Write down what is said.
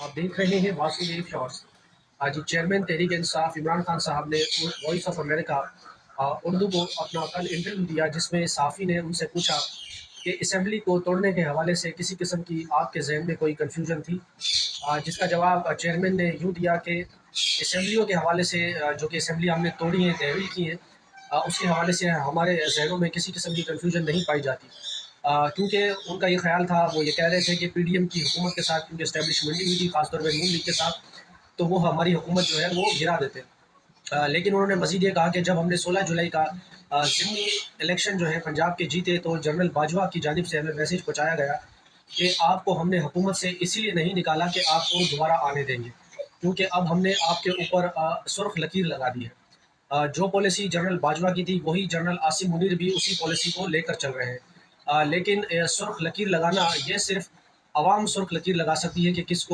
آپ دیکھ رہے ہیں واسودیو شارٹس۔ آج چیئرمین تحریک انصاف عمران خان صاحب نے وائس آف امریکہ اردو کو اپنا کل انٹرویو دیا، جس میں صحافی نے ان سے پوچھا کہ اسمبلی کو توڑنے کے حوالے سے کسی قسم کی آپ کے ذہن میں کوئی کنفیوژن تھی؟ جس کا جواب چیئرمین نے یوں دیا کہ اسمبلیوں کے حوالے سے جو کہ اسمبلی ہم نے توڑی ہیں، تحویل کی ہیں، اس کے حوالے سے ہمارے ذہنوں میں کسی قسم کی کنفیوژن نہیں پائی جاتی، کیونکہ ان کا یہ خیال تھا، وہ یہ کہہ رہے تھے کہ پی ڈی ایم کی حکومت کے ساتھ کیونکہ اسٹیبلشمنٹ ہوئی تھی، خاص طور پہ نون لیگ کے ساتھ، تو وہ ہماری حکومت جو ہے وہ گرا دیتے۔ لیکن انہوں نے مزید یہ کہا کہ جب ہم نے 16 جولائی کا ضمنی الیکشن جو ہے پنجاب کے جیتے، تو جنرل باجوہ کی جانب سے ہمیں میسیج پہنچایا گیا کہ آپ کو ہم نے حکومت سے اسی لیے نہیں نکالا کہ آپ کو دوبارہ آنے دیں گے، کیونکہ اب ہم نے آپ کے اوپر سرخ لکیر لگا دی ہے۔ جو پالیسی جنرل باجوہ کی تھی وہی جنرل عاصم منیر بھی اسی پالیسی کو لے کر چل رہے ہیں، لیکن سرخ لکیر لگانا یہ صرف عوام سرخ لکیر لگا سکتی ہے کہ کس کو